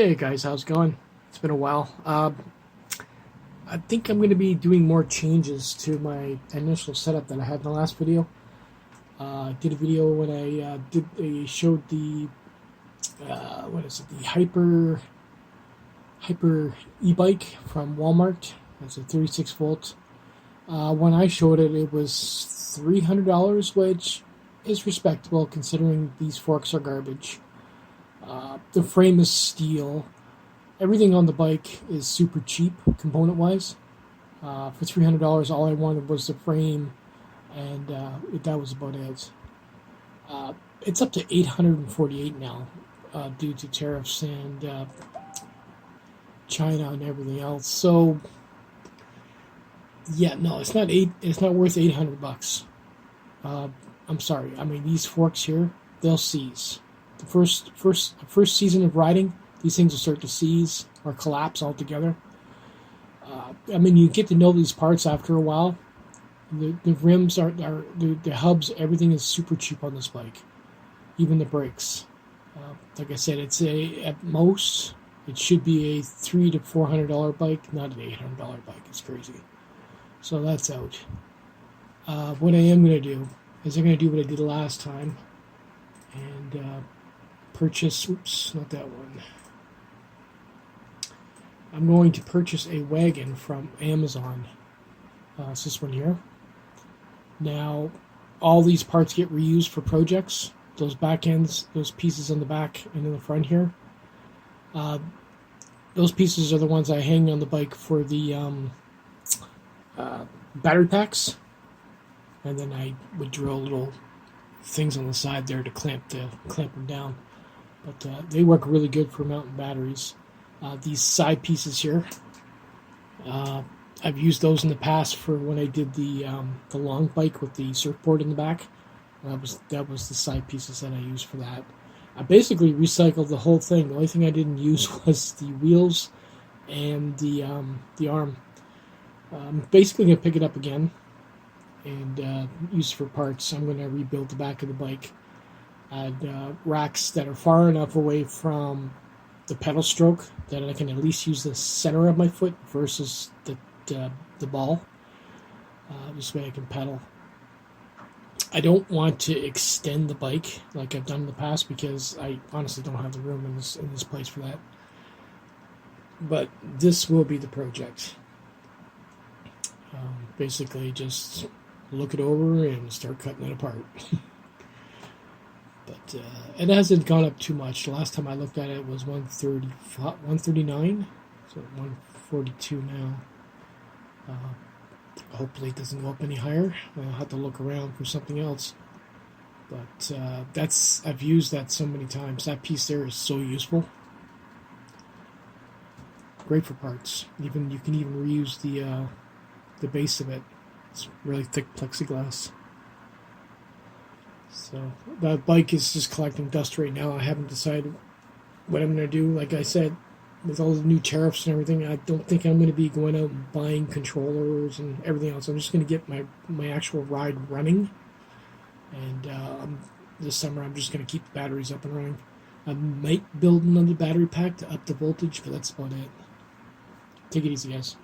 Hey guys, how's it going? It's been a while. I think I'm going to be doing more changes to my initial setup that I had in the last video. I did a video when I showed the what is it, the hyper e-bike from Walmart. It's a 36 volt. When I showed it, it was $300, which is respectable considering these forks are garbage. The frame is steel. Everything on the bike is super cheap, component-wise. For $300, all I wanted was the frame, and that was about it. It's up to $848 now, due to tariffs and China and everything else. So, yeah, no, it's not worth $800. I'm sorry. I mean, these forks here, they'll seize. The first season of riding, these things will start to seize or collapse altogether. I mean, you get to know these parts after a while. The rims the hubs, everything is super cheap on this bike, even the brakes. Like I said, at most it should be a $300 to $400 bike, not an $800 bike. It's crazy. So that's out. What I am going to do is I'm going to do what I did last time and purchase. Oops, not that one. I'm going to purchase a wagon from Amazon. It's this one here. Now, all these parts get reused for projects. Those back ends, those pieces on the back and in the front here. Those pieces are the ones I hang on the bike for the battery packs. And then I would drill little things on the side there to clamp them down. But they work really good for mountain batteries. These side pieces here, I've used those in the past for when I did the long bike with the surfboard in the back. That was the side pieces that I used for that. I basically recycled the whole thing. The only thing I didn't use was the wheels and the arm. I'm basically going to pick it up again and use it for parts. I'm going to rebuild the back of the bike. Add racks that are far enough away from the pedal stroke that I can at least use the center of my foot versus the ball. This way I can pedal. I don't want to extend the bike like I've done in the past because I honestly don't have the room in this place for that. But this will be the project. Basically just look it over and start cutting it apart. But it hasn't gone up too much. The last time I looked at it was 139, so 142 now. Hopefully it doesn't go up any higher. I'll have to look around for something else. But I've used that so many times. That piece there is so useful. Great for parts. You can even reuse the base of it. It's really thick plexiglass. So that bike is just collecting dust right now. I haven't decided what I'm going to do. Like I said, with all the new tariffs and everything, I don't think I'm going to be going out and buying controllers and everything else. I'm just going to get my actual ride running. And this summer I'm just going to keep the batteries up and running. I might build another battery pack to up the voltage, but that's about it. Take it easy, guys.